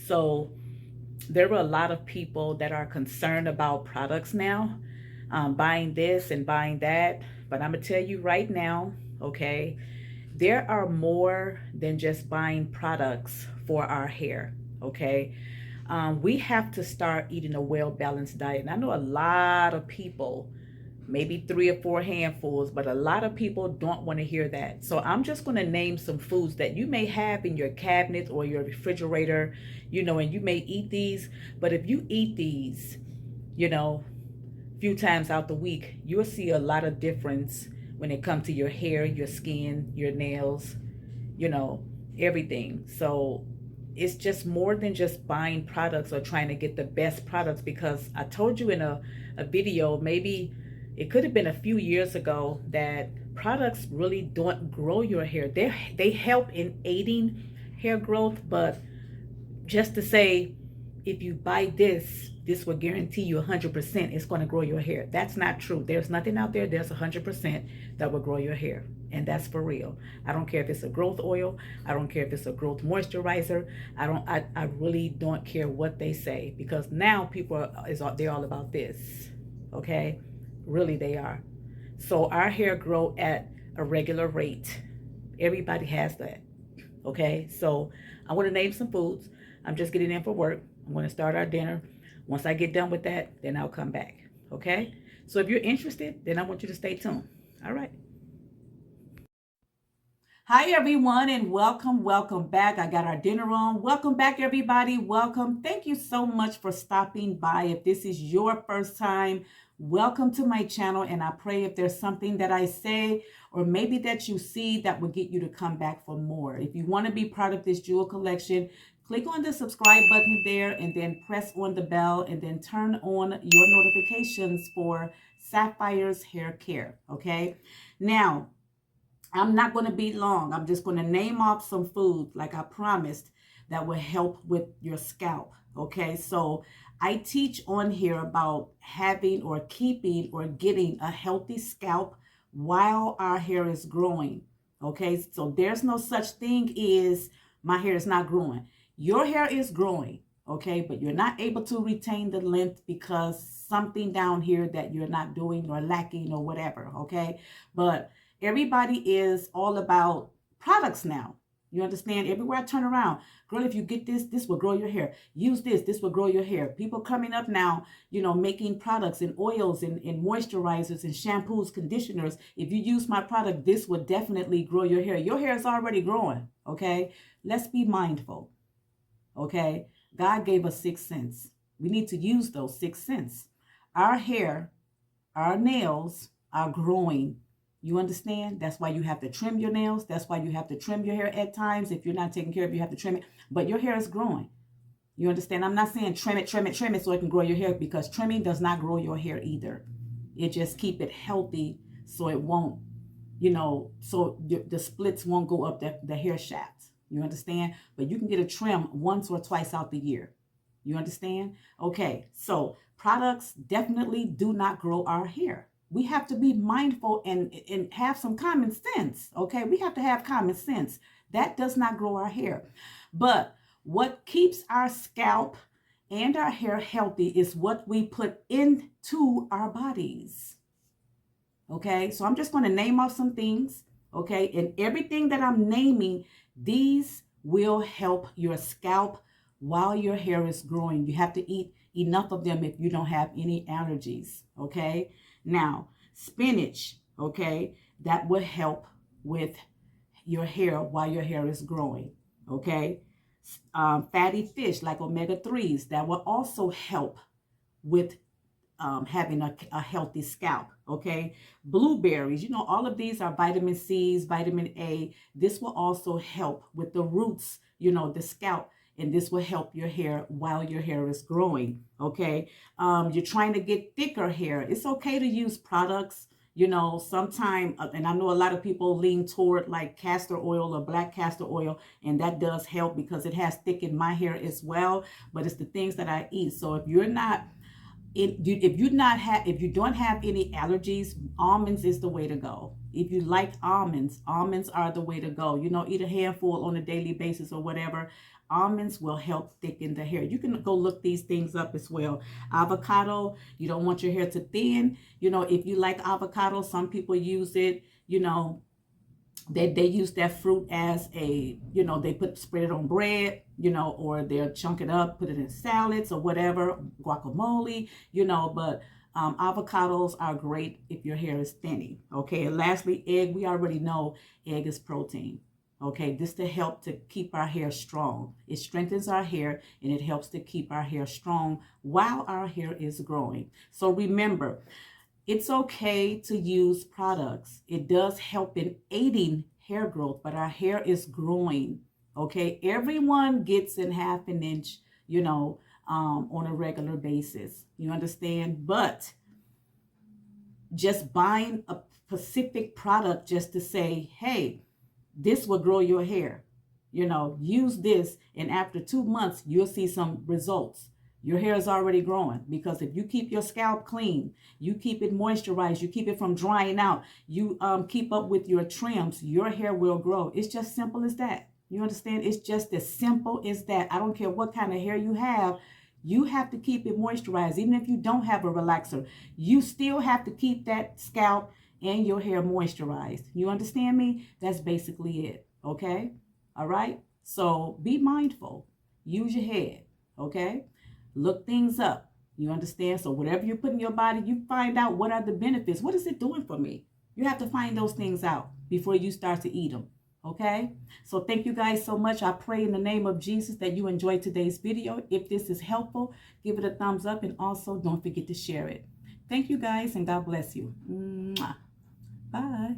So there are a lot of people that are concerned about products now, buying this and buying that. But I'm going to tell you right now, okay, there are more than just buying products for our hair, okay? We have to start eating a well balanced diet. And I know a lot of people, maybe 3 or 4 handfuls, but a lot of people don't want to hear that. So I'm just going to name some foods that you may have in your cabinet or your refrigerator, and you may eat these. But if you eat these, a few times out the week, you'll see a lot of difference when it comes to your hair, your skin, your nails, you know, everything. So it's just more than just buying products or trying to get the best products, because I told you in a video, maybe it could have been a few years ago, that products really don't grow your hair. They help in aiding hair growth, but just to say, if you buy this will guarantee you 100% it's going to grow your hair. That's not true. There's nothing out there there's 100% that will grow your hair. And that's for real. I don't care if it's a growth oil. I don't care if it's a growth moisturizer. I really don't care what they say, because now people they're all about this. Okay? Really, they are. So our hair grow at a regular rate. Everybody has that. Okay? So I want to name some foods. I'm just getting in for work. I'm going to start our dinner. Once I get done with that, then I'll come back. Okay? So if you're interested, then I want you to stay tuned. All right. Hi, everyone, and welcome back. I got our dinner on. Welcome back, everybody. Welcome. Thank you so much for stopping by. If this is your first time, welcome to my channel, and I pray if there's something that I say or maybe that you see that will get you to come back for more. If you want to be part of this jewel collection, click on the subscribe button there, and then press on the bell, and then turn on your notifications for Sapphire's hair care. Okay? Now, I'm not going to be long. I'm just going to name off some food, like I promised, that will help with your scalp. Okay, so I teach on here about having or keeping or getting a healthy scalp while our hair is growing. Okay, so there's no such thing as my hair is not growing. Your hair is growing, okay, but you're not able to retain the length because something down here that you're not doing or lacking or whatever, okay? But everybody is all about products now. You understand? Everywhere I turn around, girl, if you get this will grow your hair. Use this will grow your hair. People coming up now, making products and oils and moisturizers and shampoos, conditioners. If you use my product, this will definitely grow your hair. Your hair is already growing, okay? Let's be mindful, okay? God gave us 6 senses. We need to use those 6 senses. Our hair, our nails are growing. You understand? That's why you have to trim your nails. That's why you have to trim your hair at times. If you're not taking care of it, you have to trim it. But your hair is growing. You understand? I'm not saying trim it so it can grow your hair, because trimming does not grow your hair either. It just keep it healthy so it won't, so the splits won't go up the hair shafts. You understand? But you can get a trim once or twice out the year. You understand? Okay, so products definitely do not grow our hair. We have to be mindful and have some common sense, okay? We have to have common sense. That does not grow our hair. But what keeps our scalp and our hair healthy is what we put into our bodies, okay? So I'm just going to name off some things, okay? And everything that I'm naming, these will help your scalp while your hair is growing. You have to eat enough of them if you don't have any allergies, okay? Now, spinach, okay, that will help with your hair while your hair is growing, okay? Fatty fish like omega-3s, that will also help with having a healthy scalp, okay? Blueberries, all of these are vitamin C's, vitamin A. This will also help with the roots, the scalp. And this will help your hair while your hair is growing, okay? You're trying to get thicker hair. It's okay to use products, sometime, and I know a lot of people lean toward like castor oil or black castor oil, and that does help because it has thickened my hair as well, but it's the things that I eat. So if you're not if you don't have any allergies, almonds is the way to go. If you like almonds, almonds are the way to go. Eat a handful on a daily basis or whatever. Almonds will help thicken the hair. You can go look these things up as well. Avocado, you don't want your hair to thin. If you like avocado, some people use it, they use that fruit as they spread it on bread, or they'll chunk it up, put it in salads or whatever, guacamole, but avocados are great if your hair is thinning. Okay. And lastly, egg. We already know egg is protein. Okay. This to help to keep our hair strong. It strengthens our hair and it helps to keep our hair strong while our hair is growing. So remember, it's okay to use products. It does help in aiding hair growth, but our hair is growing. Okay. Everyone gets in half an inch, on a regular basis. You understand? But just buying a specific product just to say, hey, this will grow your hair. Use this, and after 2 months, you'll see some results. Your hair is already growing, because if you keep your scalp clean, you keep it moisturized, you keep it from drying out, you keep up with your trims, your hair will grow. It's just simple as that. You understand? It's just as simple as that. I don't care what kind of hair you have. You have to keep it moisturized. Even if you don't have a relaxer, you still have to keep that scalp and your hair moisturized. You understand me? That's basically it. Okay? All right? So be mindful. Use your head. Okay? Look things up. You understand? So whatever you put in your body, you find out what are the benefits. What is it doing for me? You have to find those things out before you start to eat them. Okay? So thank you guys so much. I pray in the name of Jesus that you enjoyed today's video. If this is helpful, give it a thumbs up, and also don't forget to share it. Thank you guys, and God bless you. Mwah. Bye.